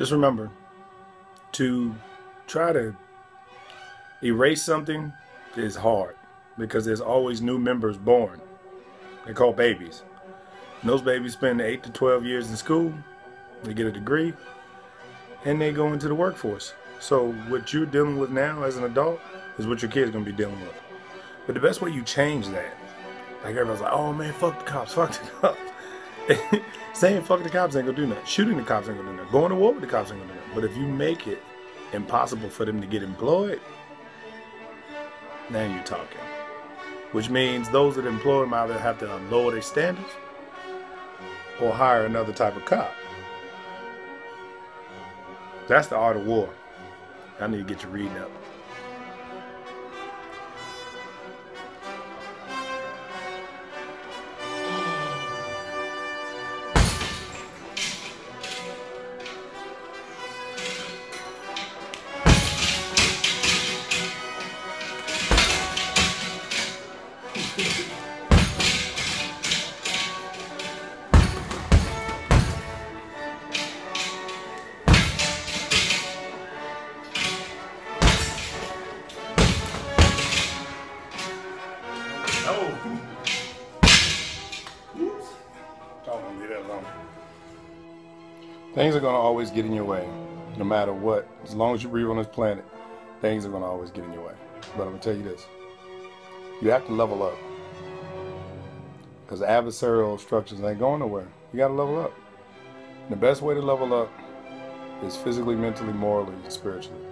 Just remember to try to erase something is hard because there's always new members born. They're called babies. And those babies spend 8 to 12 years in school, they get a degree, and they go into the workforce. So what you're dealing with now as an adult is what your kid's going to be dealing with. But the best way you change that, like everybody's like, oh man, fuck the cops, fuck the cops. Saying fuck the cops ain't gonna do nothing. Shooting the cops ain't gonna do nothing. Going to war with the cops ain't gonna do nothing. But if you make it impossible for them to get employed, now you're talking. Which means those that employ them either have to lower their standards or hire another type of cop. That's the art of war. I need to get you reading up. Things are going to always get in your way, no matter what. As long as you breathe on this planet, things are going to always get in your way. But I'm going to tell you this. You have to level up. Because adversarial obstructions ain't going nowhere. You got to level up. And the best way to level up is physically, mentally, morally, and spiritually.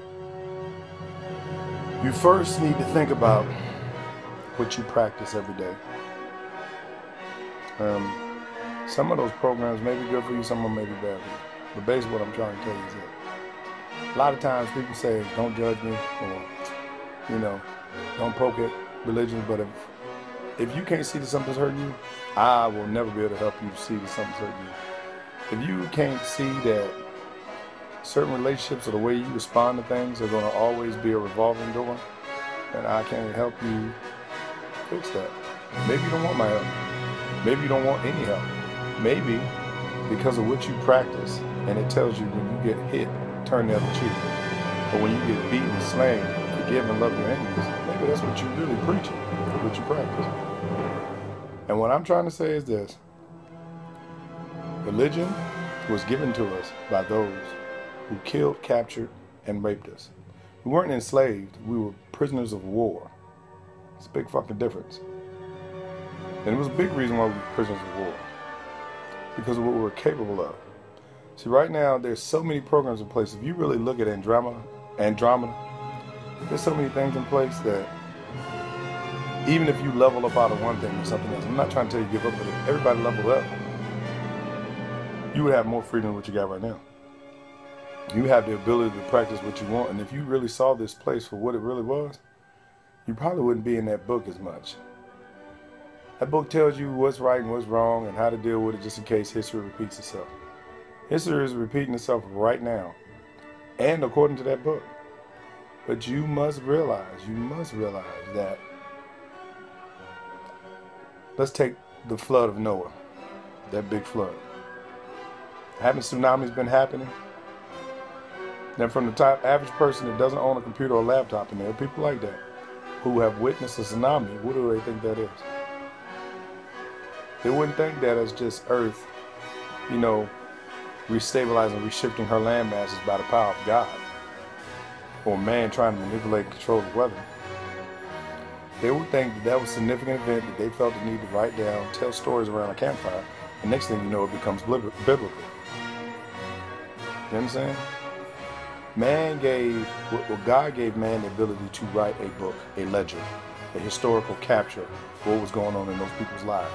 You first need to think about what you practice every day. Some of those programs may be good for you, some of them may be bad for you. But basically what I'm trying to tell you is that a lot of times people say, don't judge me, or, don't poke at religion, but if you can't see that something's hurting you, I will never be able to help you see that something's hurting you. If you can't see that certain relationships or the way you respond to things are going to always be a revolving door, then I can't help you fix that. Maybe you don't want my help. Maybe you don't want any help. Maybe because of what you practice, and it tells you when you get hit, turn the other cheek. Or when you get beaten and slain, forgive and love your enemies. Maybe that's what you're really preaching, what you practice. And what I'm trying to say is this. Religion was given to us by those who killed, captured, and raped us. We weren't enslaved, we were prisoners of war. It's a big fucking difference. And it was a big reason why we were prisoners of war. Because of what we were capable of. See, right now, there's so many programs in place. If you really look at Andromeda, there's so many things in place that even if you level up out of one thing or something else, I'm not trying to tell you to give up, but if everybody leveled up, you would have more freedom than what you got right now. You have the ability to practice what you want, and if you really saw this place for what it really was, you probably wouldn't be in that book as much. That book tells you what's right and what's wrong and how to deal with it just in case history repeats itself. History is repeating itself right now, and according to that book. But you must realize that, let's take the flood of Noah, that big flood. Haven't tsunamis been happening? Then from the top average person that doesn't own a computer or laptop, and there are people like that who have witnessed a tsunami, what do they think that is? They wouldn't think that as just Earth, restabilizing, reshifting her land masses by the power of God, or man trying to manipulate and control the weather. They would think that that was a significant event that they felt the need to write down, tell stories around a campfire, and next thing you know, it becomes biblical. You understand? God gave man the ability to write a book, a ledger, a historical capture of what was going on in those people's lives.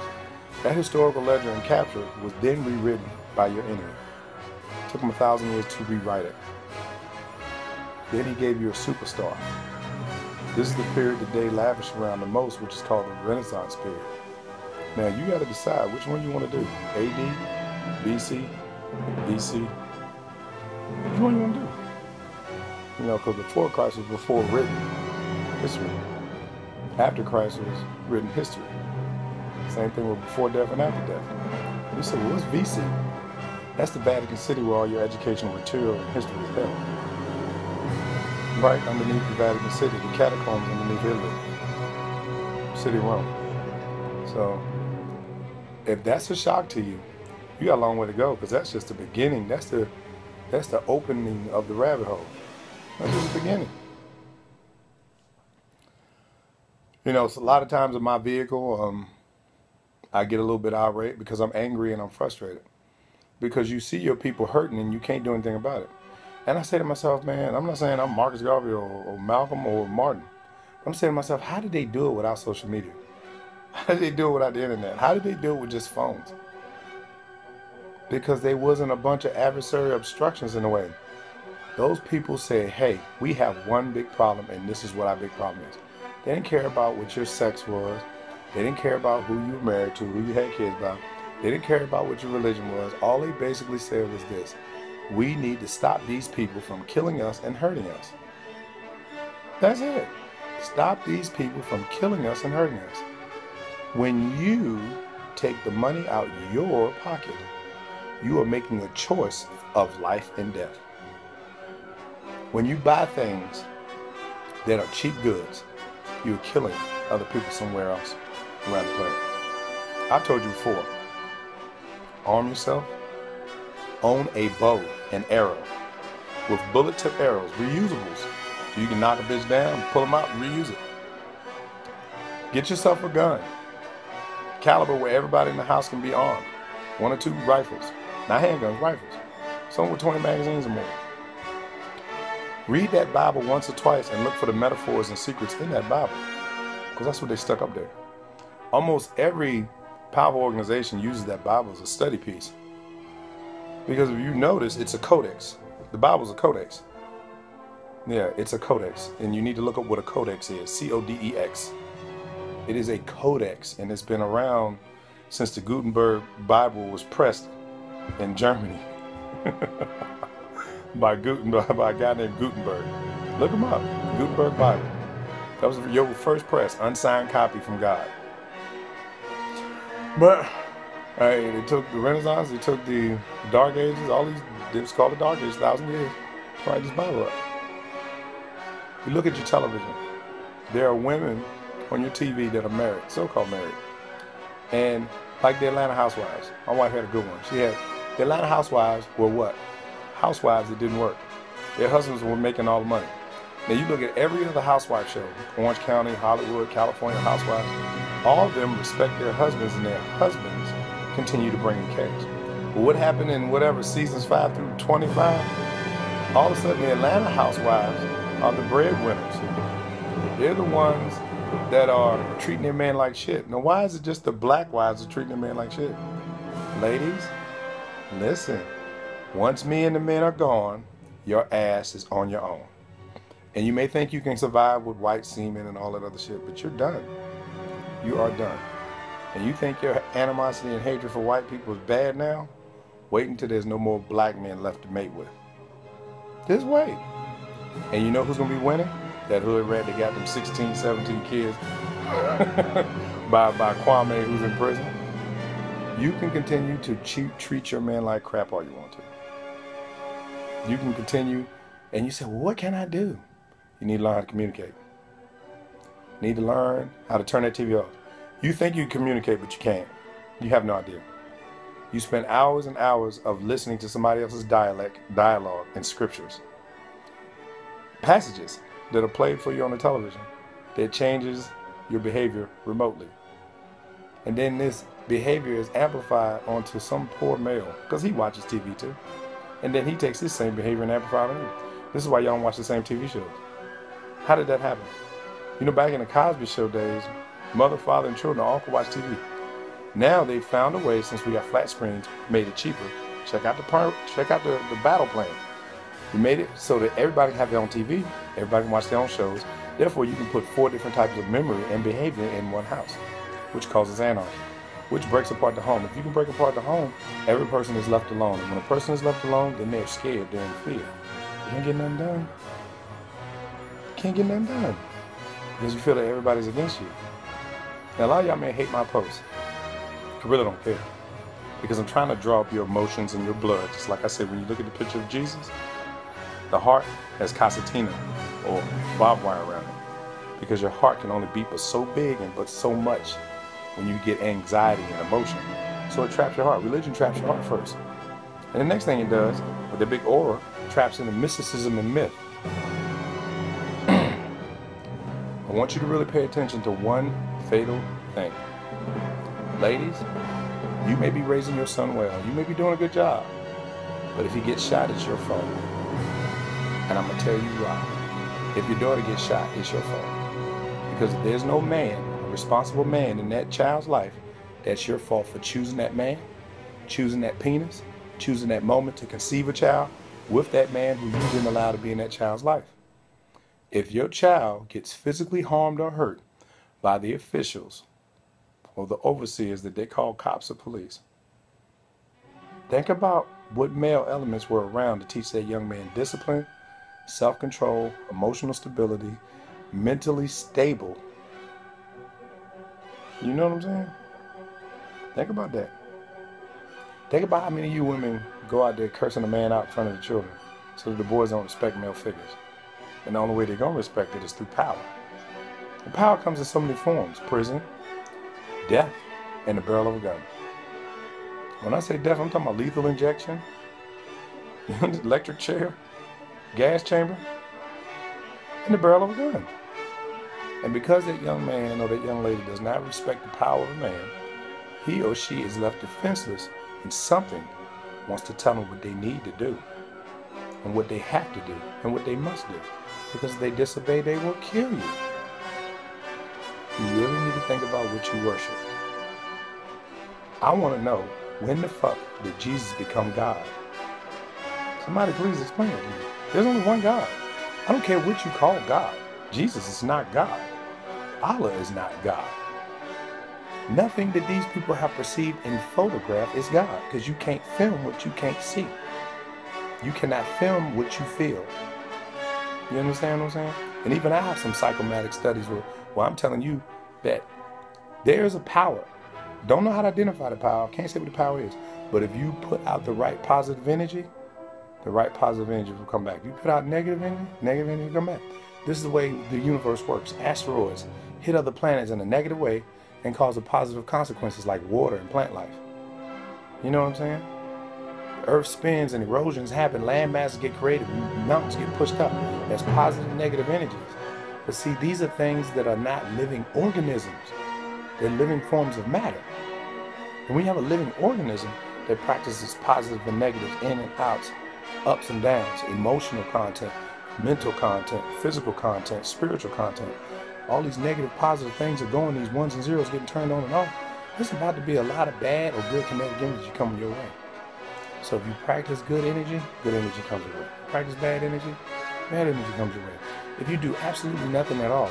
That historical ledger and capture was then rewritten by your enemy. It took him 1,000 years to rewrite it. Then he gave you a superstar. This is the period that they lavish around the most, which is called the Renaissance period. Now you got to decide which one you want to do. AD, BC, BC. Which one you want to do? Because before Christ was before written history. After Christ was written history. Same thing with before death and after death. You say, well, what's VC? That's the Vatican City where all your educational material and history is held. Right underneath the Vatican City, the catacombs underneath Italy, City of Rome. So, if that's a shock to you, you got a long way to go, because that's just the beginning. That's the opening of the rabbit hole. That's just the beginning. You know, so a lot of times in my vehicle, I get a little bit irate because I'm angry and I'm frustrated. Because you see your people hurting and you can't do anything about it. And I say to myself, man, I'm not saying I'm Marcus Garvey or Malcolm or Martin. I'm saying to myself, how did they do it without social media? How did they do it without the internet? How did they do it with just phones? Because there wasn't a bunch of adversary obstructions in the way. Those people said, hey, we have one big problem and this is what our big problem is. They didn't care about what your sex was. They didn't care about who you were married to, who you had kids by. They didn't care about what your religion was. All they basically said was this: we need to stop these people from killing us and hurting us. That's it. Stop these people from killing us and hurting us. When you take the money out your pocket, you are making a choice of life and death. When you buy things that are cheap goods, you're killing other people somewhere else around the planet. I've told you before, arm yourself, own a bow and arrow with bullet tip arrows, reusables. So you can knock a bitch down, pull them out, and reuse it. Get yourself a gun, caliber where everybody in the house can be armed. 1 or 2 rifles, not handguns, rifles. Some with 20 magazines or more. Read that Bible once or twice and look for the metaphors and secrets in that Bible, because that's what they stuck up there. Almost every powerful organization uses that Bible as a study piece, because if you notice, it's a codex. The Bible's a codex. Yeah, it's a codex, and you need to look up what a codex is. C-O-D-E-X. It is a codex, and it's been around since the Gutenberg Bible was pressed in Germany. by a guy named Gutenberg. Look him up. Gutenberg Bible. That was your first press, unsigned copy from God. But hey, they took the Renaissance, they took the Dark Ages, all these, it was called the Dark Ages, 1,000 years, to write this Bible up. You look at your television. There are women on your TV that are married, so-called married. And like the Atlanta Housewives, my wife had a good one. She had, the Atlanta Housewives were what? Housewives that didn't work. Their husbands were making all the money. Now you look at every other housewife show, Orange County, Hollywood, California Housewives, all of them respect their husbands and their husbands continue to bring in cash. But what happened in whatever seasons 5 through 25, all of a sudden the Atlanta Housewives are the breadwinners. They're the ones that are treating their man like shit. Now why is it just the black wives are treating their man like shit? Ladies, listen. Once me and the men are gone, your ass is on your own. And you may think you can survive with white semen and all that other shit, but you're done. You are done. And you think your animosity and hatred for white people is bad now? Wait until there's no more black men left to mate with. Just wait. And you know who's going to be winning? That hood rat that got them 16, 17 kids by Kwame, who's in prison. You can continue to treat your man like crap all you want to. You can continue, and you say, well, what can I do? You need to learn how to communicate. You need to learn how to turn that TV off. You think you communicate, but you can't. You have no idea. You spend hours and hours of listening to somebody else's dialogue, and scriptures. Passages that are played for you on the television that changes your behavior remotely. And then this behavior is amplified onto some poor male, because he watches TV too. And then he takes this same behavior and amplifies on you. This is why y'all don't watch the same TV shows. How did that happen? You know, back in the Cosby Show days, mother, father, and children all could watch TV. Now they've found a way, since we got flat screens, made it cheaper. Check out the battle plan. We made it so that everybody can have their own TV, everybody can watch their own shows. Therefore, you can put 4 different types of memory and behavior in one house, which causes anarchy, which breaks apart the home. If you can break apart the home, every person is left alone. And when a person is left alone, then they're scared, they're in fear. You can't get nothing done. You can't get nothing done. Because you feel that everybody's against you. Now, a lot of y'all may hate my posts. I really don't care. Because I'm trying to draw up your emotions and your blood. Just like I said, when you look at the picture of Jesus, the heart has concertina or barbed wire around it. Because your heart can only beat but so big and but so much when you get anxiety and emotion. So it traps your heart. Religion traps your heart first. And the next thing it does, with the big aura, traps into mysticism and myth. I want you to really pay attention to one fatal thing. Ladies, you may be raising your son well. You may be doing a good job. But if he gets shot, it's your fault. And I'm going to tell you why. If your daughter gets shot, it's your fault. Because if there's no man, a responsible man in that child's life, that's your fault for choosing that man, choosing that penis, choosing that moment to conceive a child with that man who you didn't allow to be in that child's life. If your child gets physically harmed or hurt by the officials or the overseers that they call cops or police, think about what male elements were around to teach that young man discipline, self-control, emotional stability, mentally stable. You know what I'm saying? Think about that. Think about how many of you women go out there cursing a man out in front of the children so that the boys don't respect male figures. And the only way they're going to respect it is through power. And power comes in so many forms: prison, death, and the barrel of a gun. When I say death, I'm talking about lethal injection, electric chair, gas chamber, and the barrel of a gun. And because that young man or that young lady does not respect the power of a man, he or she is left defenseless, and something wants to tell them what they need to do, and what they have to do, and what they must do. Because if they disobey, they will kill you. You really need to think about what you worship. I want to know, when the fuck did Jesus become God? Somebody please explain it to me. There's only one God. I don't care what you call God. Jesus is not God. Allah is not God. Nothing that these people have perceived in photograph is God, because you can't film what you can't see. You cannot film what you feel. You understand what I'm saying? And even I have some psychomatic studies where I'm telling you that there's a power. Don't know how to identify the power. Can't say what the power is. But if you put out the right positive energy, the right positive energy will come back. If you put out negative energy will come back. This is the way the universe works. Asteroids hit other planets in a negative way and cause positive consequences like water and plant life. You know what I'm saying? The earth spins and erosions happen. Land masses get created. Mountains get pushed up. There's positive and negative energies. But see, these are things that are not living organisms. They're living forms of matter. And when you have a living organism that practices positive and negative in and outs, ups and downs, emotional content, mental content, physical content, spiritual content, all these negative, positive things are going, these ones and zeros getting turned on and off. There's about to be a lot of bad or good kinetic energy coming your way. So if you practice good energy comes your way. Practice bad energy comes your way. If you do absolutely nothing at all,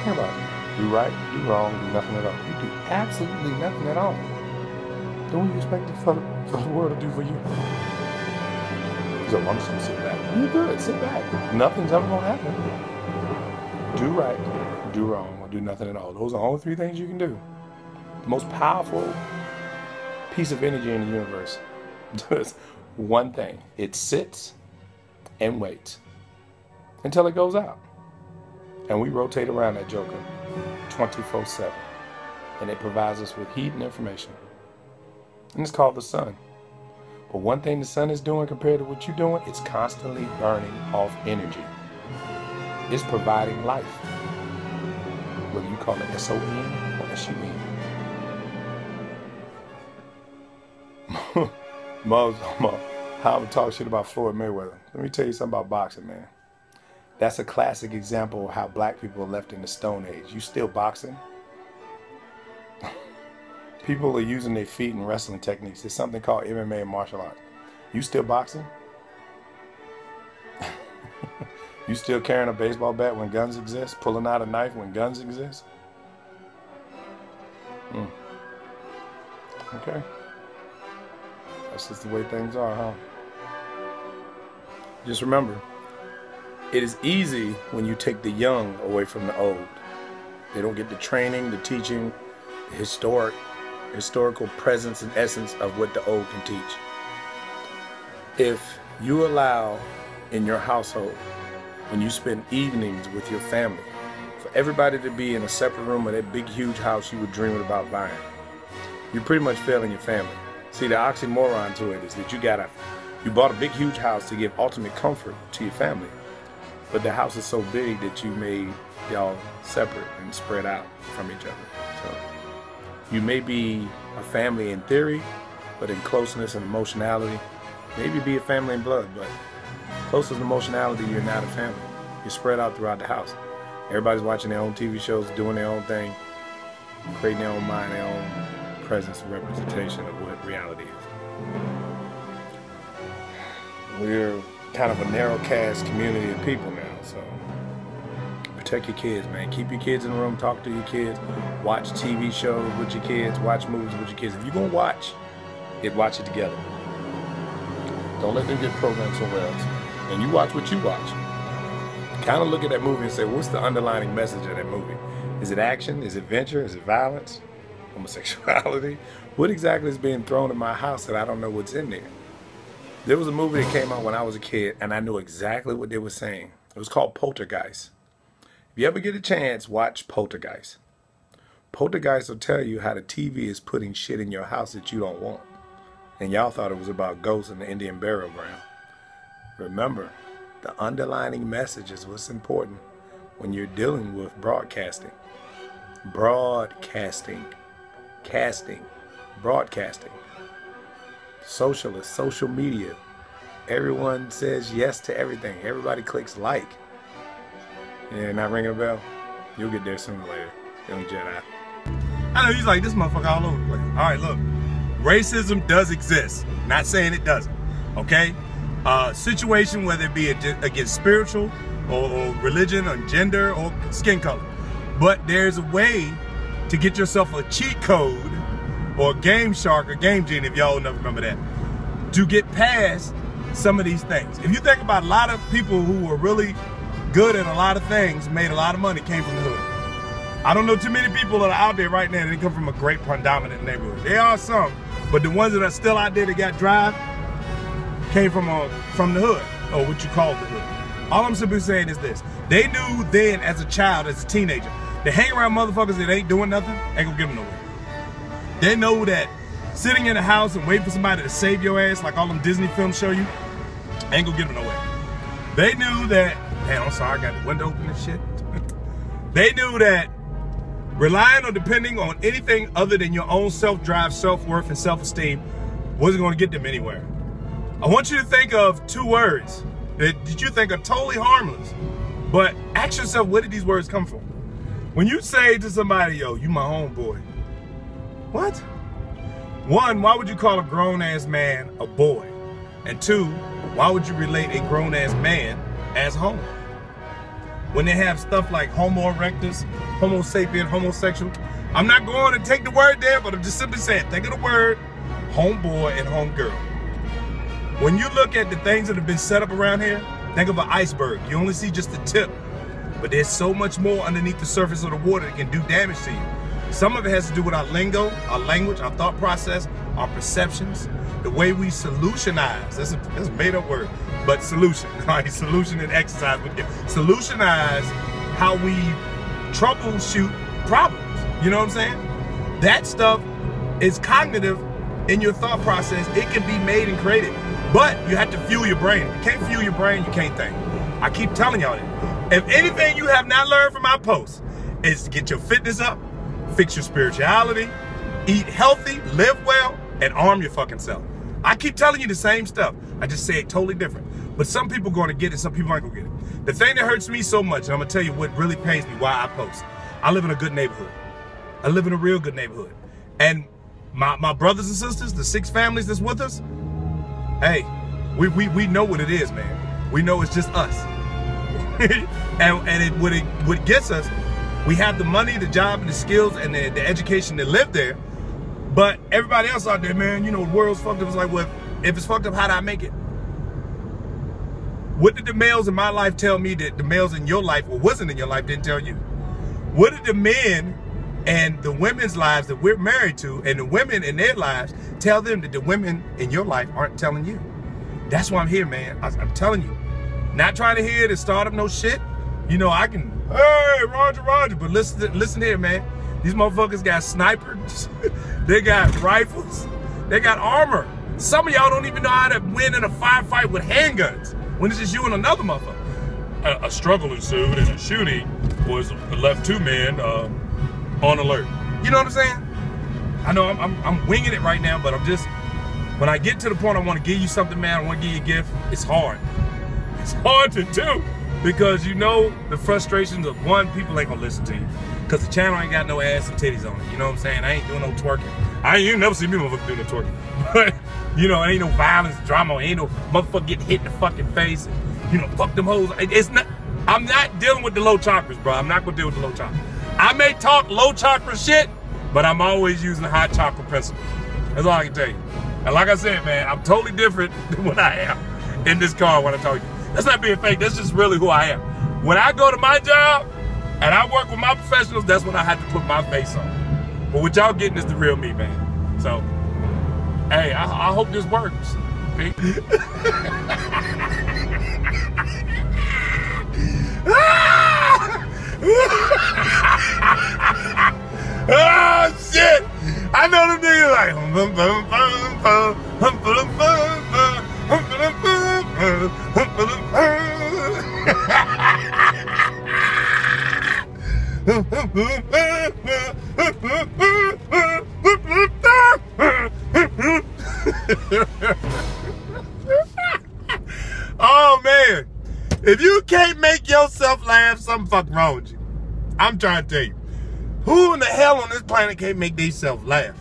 think about it. Do right, do wrong, do nothing at all. You do absolutely nothing at all. Then what do you expect for the world to do for you? So I'm just going to sit back. You're good, sit back. Nothing's ever going to happen. Do right, do wrong, or do nothing at all. Those are the only three things you can do. The most powerful piece of energy in the universe does one thing. It sits and waits until it goes out. And we rotate around that joker 24/7. And it provides us with heat and information. And it's called the sun. But one thing the sun is doing compared to what you're doing, it's constantly burning off energy. It's providing life. Whether you call it S-O-N or S-U-N. How I'm talk shit about Floyd Mayweather. Let me tell you something about boxing, man. That's a classic example of how black people are left in the Stone Age. You still boxing? People are using their feet in wrestling techniques. There's something called MMA and martial arts. You still boxing? You still carrying a baseball bat when guns exist? Pulling out a knife when guns exist? Okay. That's just the way things are, huh? Just remember, it is easy when you take the young away from the old. They don't get the training, the teaching, the historic historical presence and essence of what the old can teach. If you allow in your household, when you spend evenings with your family, for everybody to be in a separate room of that big huge house you were dreaming about buying, you're pretty much failing your family. See, the oxymoron to it is that you bought a big huge house to give ultimate comfort to your family, but the house is so big that you made y'all separate and spread out from each other. So you may be a family in theory, but in closeness and emotionality, maybe be a family in blood, but closest in emotionality, you're not a family. You're spread out throughout the house. Everybody's watching their own TV shows, doing their own thing, creating their own mind, their own presence and representation of what reality is. We're kind of a narrow cast community of people now, so protect your kids, man. Keep your kids in the room, talk to your kids, watch TV shows with your kids, watch movies with your kids. If you're gonna watch it together. Don't let them get programmed somewhere else. And you watch what you watch. Kind of look at that movie and say, what's the underlying message of that movie? Is it action? Is it adventure? Is it violence? Homosexuality? What exactly is being thrown in my house that I don't know what's in there? There was a movie that came out when I was a kid, and I knew exactly what they were saying. It was called Poltergeist. If you ever get a chance, watch Poltergeist. Poltergeist will tell you how the TV is putting shit in your house that you don't want. And y'all thought it was about ghosts in the Indian burial ground. Remember, the underlying message is what's important when you're dealing with broadcasting. Broadcasting. Casting. Broadcasting. Socialist, social media. Everyone says yes to everything. Everybody clicks like. Yeah, not ringing a bell? You'll get there sooner or later. Young Jedi. I know he's like, this motherfucker all over the place. All right, look. Racism does exist. Not saying it doesn't. Okay? Situation, whether it be against spiritual or religion or gender or skin color. But there's a way to get yourself a cheat code or Game Shark or Game Genie, if y'all never remember that, to get past some of these things. If you think about a lot of people who were really good at a lot of things, made a lot of money, came from the hood. I don't know too many people that are out there right now that come from a great predominant neighborhood. There are some, but the ones that are still out there that got drive came from the hood, or what you call the hood. All I'm simply saying is this. They knew then as a child, as a teenager, to hang around motherfuckers that ain't doing nothing, ain't gonna give them nowhere. They know that sitting in a house and waiting for somebody to save your ass, like all them Disney films show you, ain't gonna get them nowhere. They knew that, damn, I'm sorry, I got the window open and shit. They knew that relying or depending on anything other than your own self-drive, self-worth, and self-esteem wasn't gonna get them anywhere. I want you to think of two words that you think are totally harmless, but ask yourself, where did these words come from? When you say to somebody, yo, you my homeboy, what? One, why would you call a grown-ass man a boy? And two, why would you relate a grown-ass man as homo? When they have stuff like homo erectus, homo sapien, homosexual, I'm not going to take the word there, but I'm just simply saying, think of the word homeboy and homegirl. When you look at the things that have been set up around here, think of an iceberg. You only see just the tip, but there's so much more underneath the surface of the water that can do damage to you. Some of it has to do with our lingo, our language, our thought process, our perceptions, the way we solutionize. That's a made up word, but solution. All right, solution and exercise. Solutionize how we troubleshoot problems. You know what I'm saying? That stuff is cognitive in your thought process. It can be made and created, but you have to fuel your brain. If you can't fuel your brain, you can't think. I keep telling y'all that. If anything you have not learned from my posts is to get your fitness up, fix your spirituality, eat healthy, live well, and arm your fucking self. I keep telling you the same stuff. I just say it totally different. But some people are going to get it, some people aren't going to get it. The thing that hurts me so much, and I'm going to tell you what really pains me, why I post. I live in a good neighborhood. I live in a real good neighborhood. And my brothers and sisters, the 6 families that's with us, hey, we know what it is, man. We know it's just us. and what it gets us, we have the money, the job, and the skills, and the education to live there. But everybody else out there, man, you know, the world's fucked up. It's like, well, if it's fucked up, how do I make it? What did the males in my life tell me that the males in your life, or wasn't in your life, didn't tell you? What did the men And the women's lives that we're married to, and the women in their lives, tell them that the women in your life aren't telling you. That's why I'm here, man. I'm telling you. Not trying to hear to start up no shit. You know, I can, hey, Roger, but listen here, man. These motherfuckers got snipers. They got rifles. They got armor. Some of y'all don't even know how to win in a firefight with handguns when it's just you and another motherfucker. A struggle ensued and a shooting was left 2 men on alert. You know what I'm saying? I know I'm winging it right now, but I'm just, when I get to the point I want to give you something, man, I want to give you a gift, it's hard. It's hard to do because you know the frustrations of, one, people ain't gonna listen to you because the channel ain't got no ass and titties on it. You know what I'm saying? I ain't doing no twerking. You never see me motherfucker doing no twerking. But, you know, ain't no violence, drama, ain't no motherfucker getting hit in the fucking face. And, you know, fuck them hoes. It's not, I'm not dealing with the low chakras, bro. I'm not gonna deal with the low chakras. I may talk low chakra shit, but I'm always using the high chakra principle. That's all I can tell you. And like I said, man, I'm totally different than what I am in this car when I talk to you. That's not being fake, that's just really who I am. When I go to my job and I work with my professionals, that's when I have to put my face on. But what y'all getting is the real me, man. So, hey, I hope this works. Oh shit! I know them niggas like oh man, if you can't make yourself laugh, something fucking wrong with you. I'm trying to tell you. Who in the hell on this planet can't make themselves laugh?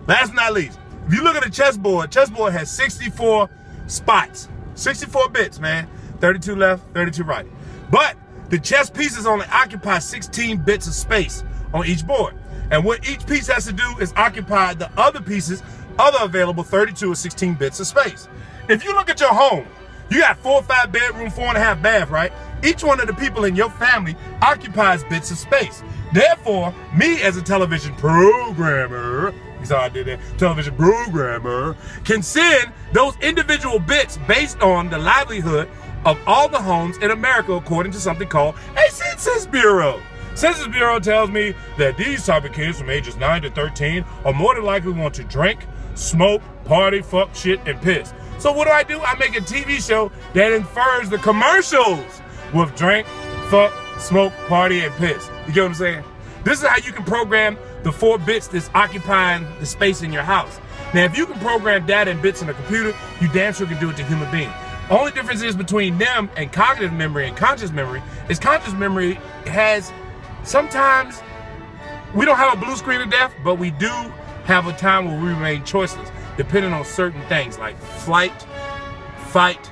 Last but not least, if you look at the chessboard has 64 spots. 64 bits, man. 32 left, 32 right. But the chess pieces only occupy 16 bits of space on each board. And what each piece has to do is occupy the other pieces, other available 32 or 16 bits of space. If you look at your home, you got 4 or 5 bedroom, 4.5 bath, right? Each one of the people in your family occupies bits of space. Therefore, me as a television programmer, you saw I did that, television programmer, can send those individual bits based on the livelihood of all the homes in America according to something called a Census Bureau. Census Bureau tells me that these type of kids from ages 9 to 13 are more than likely want to drink, smoke, party, fuck, shit, and piss. So what do? I make a TV show that infers the commercials with drink, fuck, smoke, party, and piss. You get what I'm saying? This is how you can program the 4 bits that's occupying the space in your house. Now, if you can program data and bits in a computer, you damn sure can do it to human beings. The only difference is between them and cognitive memory and conscious memory is conscious memory has, sometimes, we don't have a blue screen of death, but we do have a time where we remain choiceless, depending on certain things like flight, fight,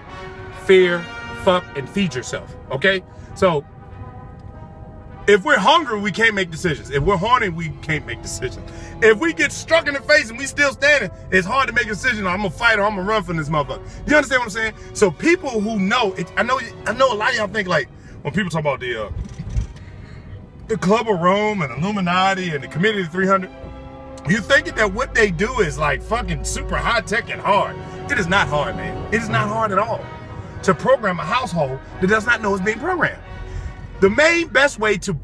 fear, fuck, and feed yourself, okay? So, if we're hungry, we can't make decisions. If we're horny, we can't make decisions. If we get struck in the face and we still standing, it's hard to make a decision. I'm gonna fight or I'm gonna run from this motherfucker. You understand what I'm saying? So people who know, I know a lot of y'all think like, when people talk about the Club of Rome and Illuminati and the Committee of 300, you thinking that what they do is like fucking super high tech and hard. It is not hard, man. It is not hard at all to program a household that does not know it's being programmed. The main best way to